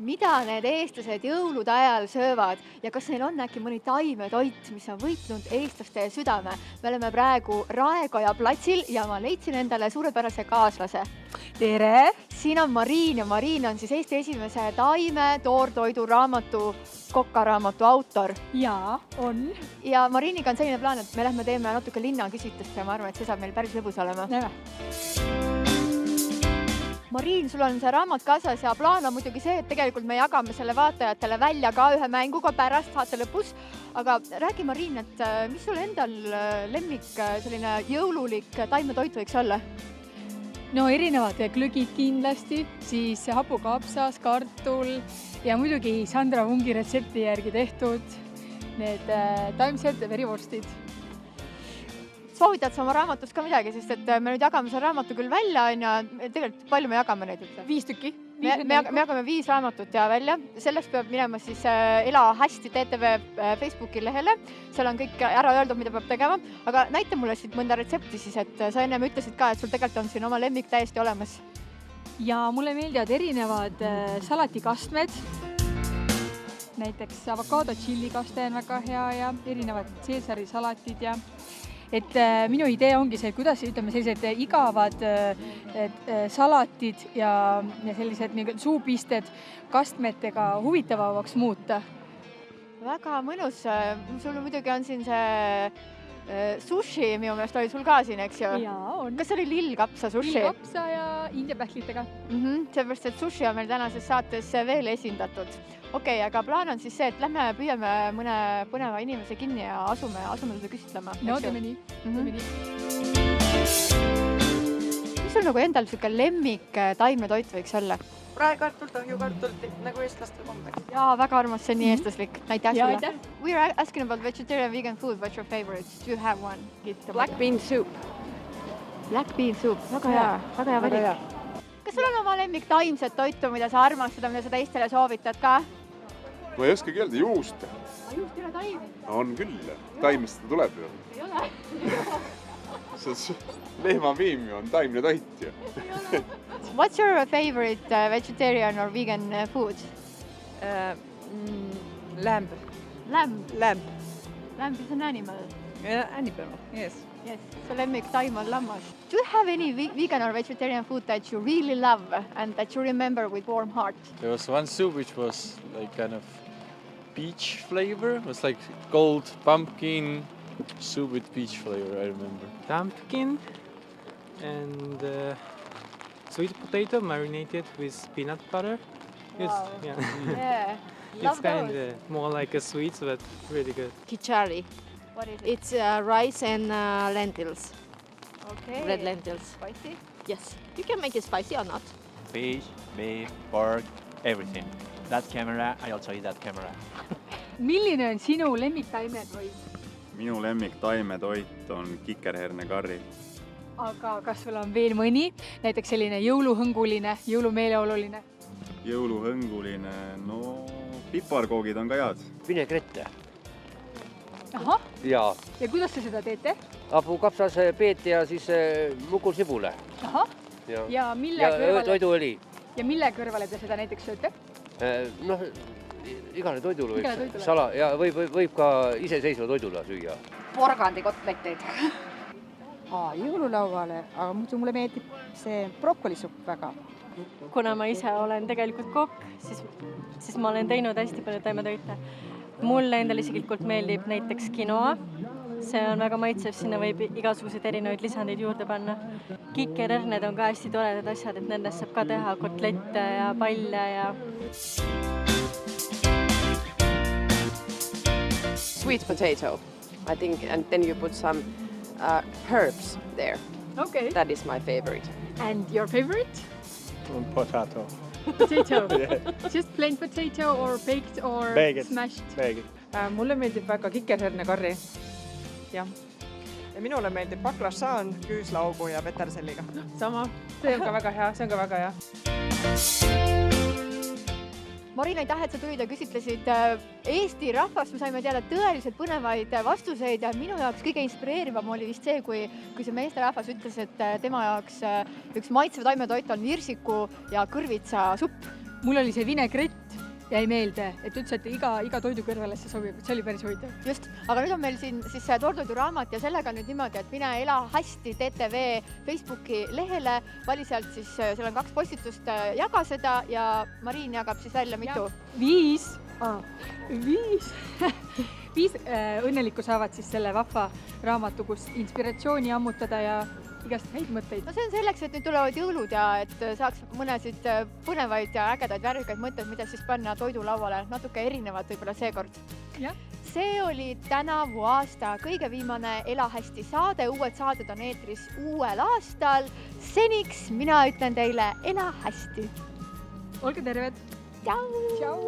Mida need eestlased jõulude ajal söövad ja kas neil on äkki mõni taimetoit, mis on võitnud eestlaste südame? Me oleme praegu Raekoja platsil ja ma leidsin endale suurepärase kaaslase. Tere! Siin on Mariin ja Mariin on siis Eesti esimese taime toortoidu raamatu, kokkaraamatu autor. Jaa, on. Ja Mariiniga on selline plaan, et me lähme teeme natuke linnaküsitlust ja ma arvan, et see saab meil päris lõbus olema. Näeme. Mariin, sul on see raamat kaasas ja plaan on muidugi see, et tegelikult me jagame selle vaatajatele välja ka ühe mänguga pärast saate lõpus. Aga räägi, Mariin, et mis sul endal lemmik selline jõululik taimetoit võiks olla? No erinevad glögid kindlasti, siis hapukapsas, kartul ja muidugi Sandra Mungi retsepti järgi tehtud need taimsed verivorstid. Soovitad sa oma raamatust ka midagi, sest et me nüüd jagame selle raamatu küll välja, ja tegelikult palju me jagame neid üldse? 5 tükki. Me jagame 5 raamatut ja välja. Selleks peab minema siis Ela hästi TTV Facebooki lehele. Seal on kõik ära öeldud, mida peab tegema. Aga näita mulle siit mõnda retsepti siis, et sa ennem ütlesid ka, et sul tegelikult on siin oma lemmik täiesti olemas. Ja mulle meeldivad erinevad salatikastmed. Näiteks avokaado chillikaste on väga hea ja erinevad Caesari salatid ja et minu idee ongi see, kuidas ütleme sellised igavad salatid ja sellised suupisted kastmetega huvitavamaks muuta. Väga mõnus. Sul muidugi on siin see sushi, minu meelest oli sul ka siin, eks ju? Jaa, on. Kas oli lillkapsa sushi? Lillkapsa ja indiapähklitega. Seepärast, et sushi on meil tänases saates veel esindatud. Okei, aga plaan on siis see, et lähme püüame mõne põneva inimese kinni ja asume seda küsitlema. No, teeme nii. Mis sul nagu endal selline lemmik taimetoit võiks olla? Praekartul, tahjukartul, nagu eestlastel kombeks. Jaa, väga armas, see on nii eestlaslik. Aitäh Ja, sulle. We are asking about vegetarian vegan food. What's your favorite? Do you have one? Black bean soup. Black bean soup. Väga hea valik. Kas sul on oma lemmik taimset toitu, mida sa armastad, mida sa teistele soovitad ka? Ma ei oskagi öelda, juust. Juust ei ole taim. On küll, taimest seda tuleb ju. Ei ole. Lehmapiim ju on taimne toit ju. What's your favorite vegetarian or vegan food? Lamb. Lamb. Lamb. Lamb is an animal. Animal, yes. Yes, so lemmik taim on lammas. Do you have any vegan or vegetarian food that you really love and that you remember with warm heart? There was one soup which was like kind of peach flavor. It was like cold pumpkin soup with peach flavor, I remember. Pumpkin and sweet potato marinated with peanut butter. Wow. Yeah. Yeah, It's love kind those. of more like a sweet, but really good. Kichari. What is it? It's rice and lentils, Okay. red lentils. Spicy? Yes, you can make it spicy or not. Fish, beef, pork, everything. That camera, I also eat that camera. Milline on sinu lemmik taimetoit? Minu lemmik taimetoit on kikerherne karri. Aga kas sul on veel mõni? Näiteks selline jõuluhõnguline, jõulumeeleoluline? Jõuluhõnguline, no piparkoogid on ka head. Vinegrette. Ahah, Ja ja kuidas te seda teete? hapukapsas peeti ja siis mukulsibule. Ahah, Ja, ja mille ja kõrvale, toiduõli. ja mille kõrvale te seda näiteks sööte? Noh, igale toidule Igale võib toidule. ja võib ka iseseisva toidule süüa. Porgandikotleteid. Jõululauale, aga mulle meeldib see brokolisupp väga. Kuna ma ise olen tegelikult kokk, siis ma olen teinud hästi palju taimetoite. Mulle endal isiklikult meeldib näiteks quinoa. See on väga maitsev, sinna võib igasuguseid erinevaid lisandeid juurde panna. Kikerherned on ka hästi toredad asjad, et nendest saab ka teha kotlette ja palle ja... Sweet potato, I think, and then you put some herbs there. Okay. That is my favorite. And your favorite? Potato. Potato. Just plain potato or baked or Baked. smashed? Veegi. Mulle meeldib väga kikerherne karri. Jah. Ja minule meeldib baklašaan, küüslaugu ja peterselliga. Sama. See on ka väga hea, see on ka väga hea. Marin, aitäh, et sa tulid ja küsitlesid Eesti rahvast. Me saime teada tõeliselt põnevaid vastuseid ja minu jaoks kõige inspireerivam oli vist see, kui see meesterahvas ütles, et tema jaoks üks maitsev taimetoit on virsiku ja kõrvitsa supp. Mul oli see vinegrett jäi meelde, et ütles, et iga toidu kõrvale see sobib, et see oli päris huvitav. Just, aga nüüd on meil siin siis see toortoiduraamat ja sellega nüüd niimoodi, et mine ela hästi TTV Facebooki lehele, vali sealt siis, seal on 2 postitust, jaga seda ja Mariin jagab siis välja mitu. 5 õnnelikku saavad siis selle vahva raamatu, kus inspiratsiooni ammutada ja igast häid mõtteid. No see on selleks, et nüüd tulevad jõulud ja et saaks mõnesid põnevaid ja ägedaid värvikaid mõtteid, mida siis panna toidulauale, natuke erinevad võib-olla seekord. See oli tänavu aasta kõige viimane Ela hästi saade, uued saated on eetris uuel aastal. Seniks mina ütlen teile ela hästi. Olge terved! Tšau! Tšau!